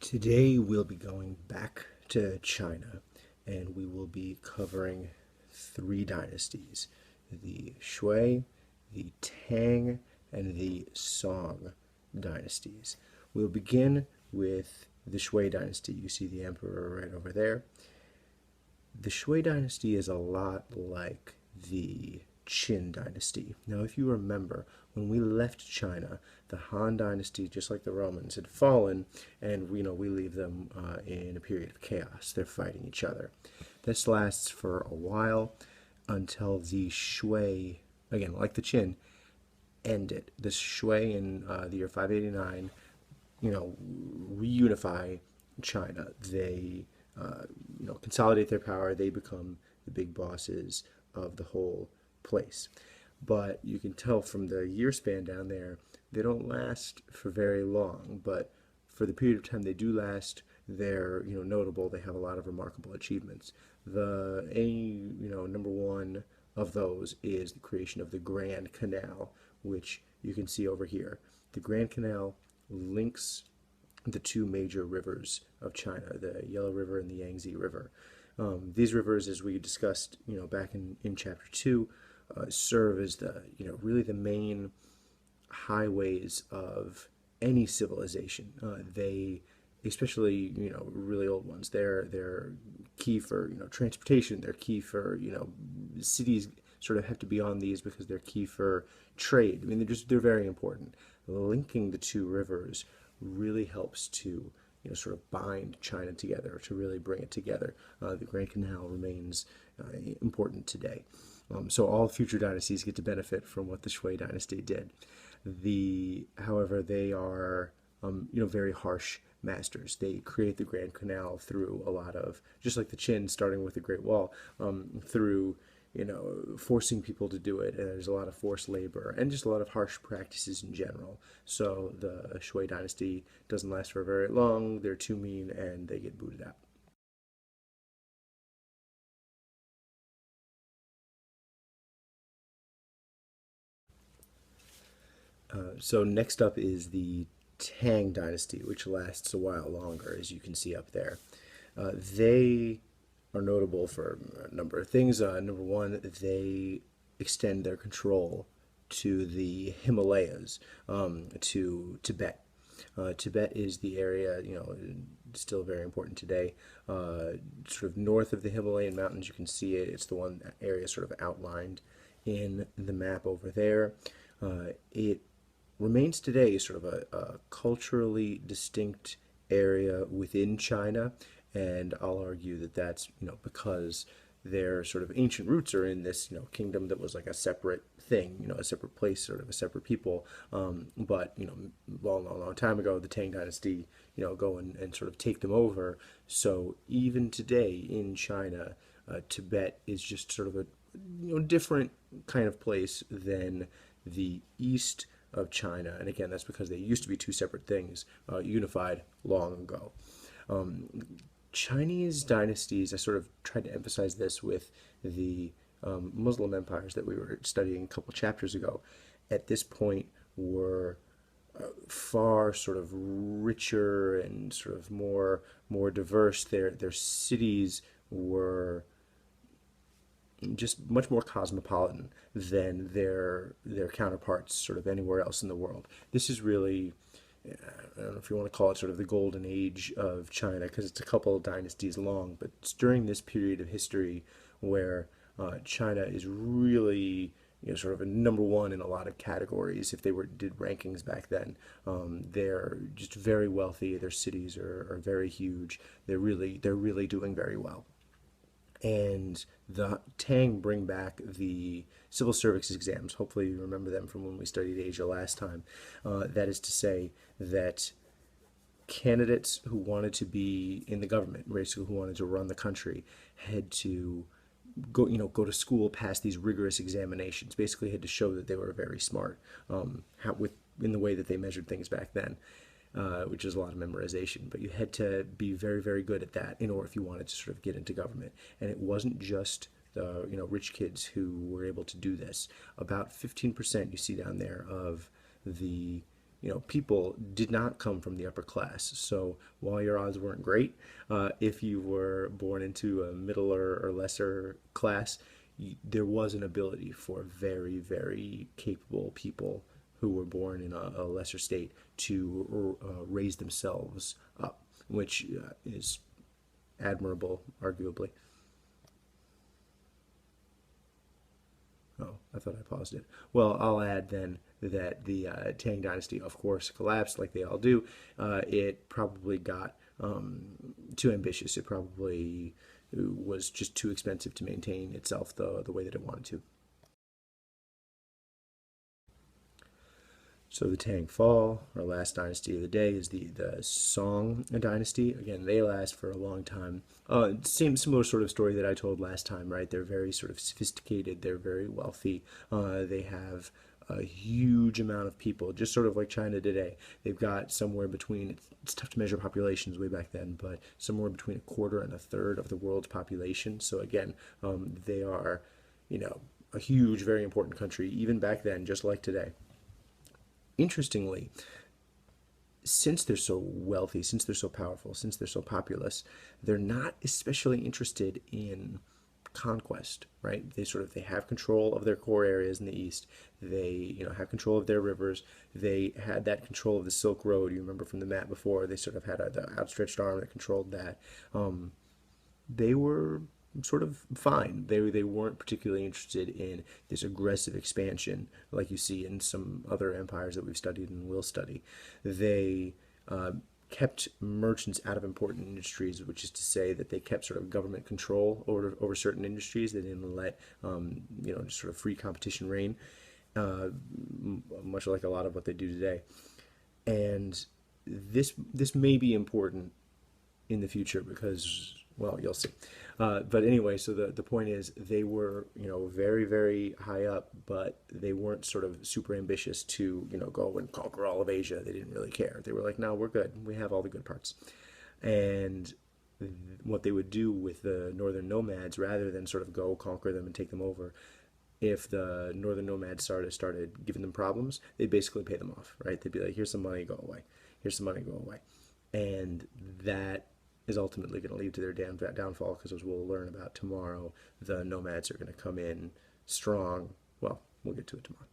Today we'll be going back to China and we will be covering three dynasties: the Shui, the Tang, and the Song dynasties. We'll begin with the Shui dynasty. You see the emperor right over there. The Shui dynasty is a lot like the Qin dynasty. Now, if you remember, when we left China, the Han dynasty, just like the Romans, had fallen, and we leave them in a period of chaos. They're fighting each other. This lasts for a while until the Shui, again, like the Qin, end it. The Shui in the year 589, reunify China. They consolidate their power. They become the big bosses of the whole place. But you can tell from the year span down there, they don't last for very long. But for the period of time they do last, they're notable. They have a lot of remarkable achievements. Number one of those is the creation of the Grand Canal, which you can see over here. The Grand Canal links the two major rivers of China, the Yellow River and the Yangtze River. These rivers, as we discussed, back in chapter 2, serve as really the main highways of any civilization. They, especially really old ones, they're key for transportation. They're key for cities sort of have to be on these because they're key for trade. I mean, they're very important. Linking the two rivers really helps to sort of bind China together, to really bring it together. The Grand Canal remains important today. So all future dynasties get to benefit from what the Shui dynasty did. However, they are very harsh masters. They create the Grand Canal through a lot of, just like the Qin, starting with the Great Wall, through forcing people to do it. And there's a lot of forced labor and just a lot of harsh practices in general. So the Shui dynasty doesn't last for very long. They're too mean and they get booted out. So next up is the Tang Dynasty, which lasts a while longer, as you can see up there. They are notable for a number of things. Number one, they extend their control to the Himalayas, to Tibet. Tibet is the area, still very important today. Sort of north of the Himalayan mountains, you can see it. It's the one area sort of outlined in the map over there. It remains today sort of a culturally distinct area within China, and I'll argue that that's because their sort of ancient roots are in this kingdom that was like a separate thing, a separate place, sort of a separate people. But long time ago, the Tang Dynasty go and sort of take them over. So even today in China, Tibet is just sort of a different kind of place than the east of China. And again, that's because they used to be two separate things, unified long ago. Chinese dynasties, I sort of tried to emphasize this with the Muslim empires that we were studying a couple chapters ago, at this point were far sort of richer and sort of more diverse. Their cities were just much more cosmopolitan than their counterparts sort of anywhere else in the world. This is really, I don't know if you want to call it sort of the golden age of China, because it's a couple of dynasties long, but it's during this period of history where China is really sort of a number one in a lot of categories. If they did rankings back then, they're just very wealthy. Their cities are very huge. They're really doing very well. And the Tang bring back the civil service exams. Hopefully, you remember them from when we studied Asia last time. That is to say that candidates who wanted to be in the government, basically who wanted to run the country, had to go to school, pass these rigorous examinations. Basically, had to show that they were very smart, in the way that they measured things back then. Which is a lot of memorization, but you had to be very, very good at that in order if you wanted to sort of get into government. And it wasn't just the rich kids who were able to do this. About 15% you see down there of the people did not come from the upper class. So while your odds weren't great, if you were born into a middle or lesser class, there was an ability for very, very capable people who were born in a lesser state to raise themselves up, which is admirable, arguably. Oh, I thought I paused it. Well, I'll add then that the Tang Dynasty, of course, collapsed like they all do. It probably got too ambitious. It probably was just too expensive to maintain itself the way that it wanted to. So the Tang fall, our last dynasty of the day, is the Song dynasty. Again, they last for a long time. Same similar sort of story that I told last time, right? They're very sort of sophisticated. They're very wealthy. They have a huge amount of people, just sort of like China today. They've got somewhere between, it's tough to measure populations way back then, but somewhere between a quarter and a third of the world's population. So again, they are, you know, a huge, very important country, even back then, just like today. Interestingly, since they're so wealthy, since they're so powerful, since they're so populous, they're not especially interested in conquest, right? They have control of their core areas in the east. They, have control of their rivers. They had that control of the Silk Road. You remember from the map before, they sort of had the outstretched arm that controlled that. They were sort of fine. They weren't particularly interested in this aggressive expansion like you see in some other empires that we've studied and will study. They kept merchants out of important industries, which is to say that they kept sort of government control over certain industries. They didn't let just sort of free competition reign, much like a lot of what they do today. And this may be important in the future because, well, you'll see. But anyway, so the point is they were, very, very high up, but they weren't sort of super ambitious to, go and conquer all of Asia. They didn't really care. They were like, no, we're good. We have all the good parts. And what they would do with the northern nomads, rather than sort of go conquer them and take them over, if the northern nomads started giving them problems, they'd basically pay them off, right? They'd be like, here's some money, go away. Here's some money, go away. And that is ultimately going to lead to their downfall because, as we'll learn about tomorrow, the nomads are going to come in strong. Well, we'll get to it tomorrow.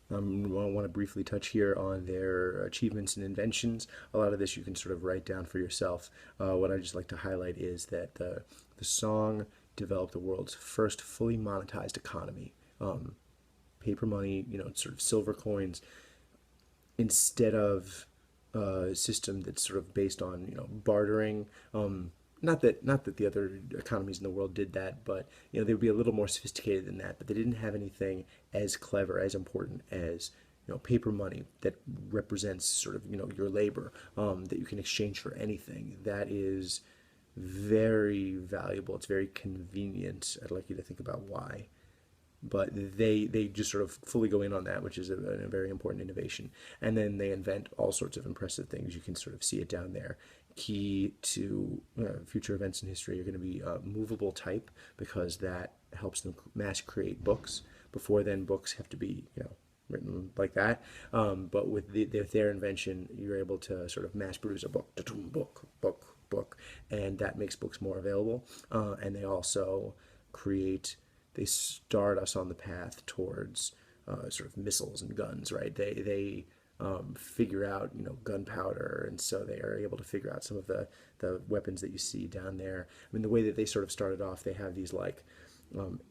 I want to briefly touch here on their achievements and inventions. A lot of this you can sort of write down for yourself. What I just like to highlight is that the Song developed the world's first fully monetized economy. Paper money, sort of silver coins, instead of a system that's sort of based on bartering. Not that the other economies in the world did that, but they would be a little more sophisticated than that. But they didn't have anything as clever, as important as paper money that represents sort of your labor, that you can exchange for anything. That is very valuable. It's very convenient. I'd like you to think about why. But they just sort of fully go in on that, which is a very important innovation. And then they invent all sorts of impressive things. You can sort of see it down there. Key to future events in history are going to be movable type, because that helps them mass create books. Before then, books have to be written like that. But with their invention, you're able to sort of mass produce a book, book, and that makes books more available. And they also they start us on the path towards sort of missiles and guns, right? They figure out gunpowder, and so they are able to figure out some of the weapons that you see down there. I mean, the way that they sort of started off, they have these like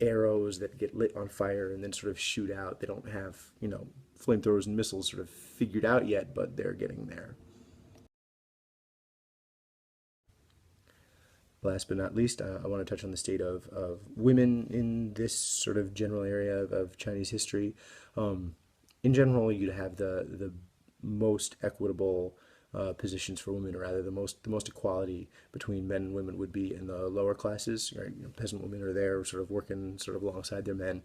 arrows that get lit on fire and then sort of shoot out. They don't have flamethrowers and missiles sort of figured out yet, but they're getting there. Last but not least, I want to touch on the state of women in this sort of general area of Chinese history. In general, you'd have the most equitable positions for women, or rather the most equality between men and women would be in the lower classes. Right? Peasant women are there, sort of working sort of alongside their men.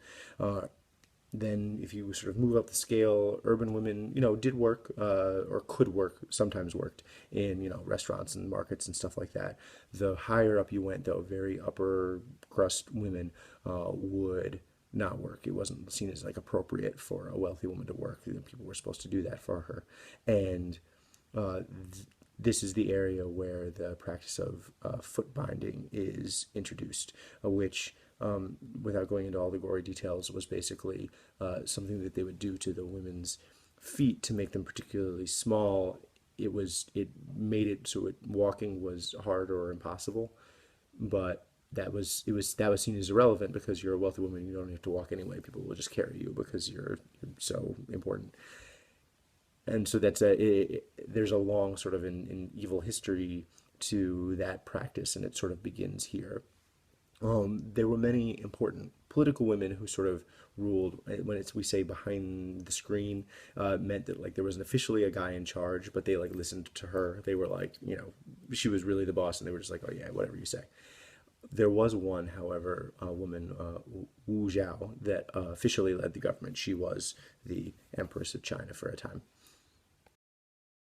Then if you sort of move up the scale, urban women, did work or could work, sometimes worked in, restaurants and markets and stuff like that. The higher up you went, though, very upper crust women would not work. It wasn't seen as like appropriate for a wealthy woman to work. People were supposed to do that for her. And this is the area where the practice of foot binding is introduced, which, without going into all the gory details, was basically something that they would do to the women's feet to make them particularly small. It made it so walking was hard or impossible, but that was seen as irrelevant because you're a wealthy woman. You don't have to walk anyway. People will just carry you because you're so important. And so there's a long sort of in evil history to that practice, and it sort of begins here. There were many important political women who sort of ruled. When it's we say behind the screen, meant that like there wasn't officially a guy in charge, but they like listened to her. They were like, she was really the boss, and they were just like, oh yeah, whatever you say. There was one, however, a woman, Wu Zhao, that officially led the government. She was the Empress of China for a time.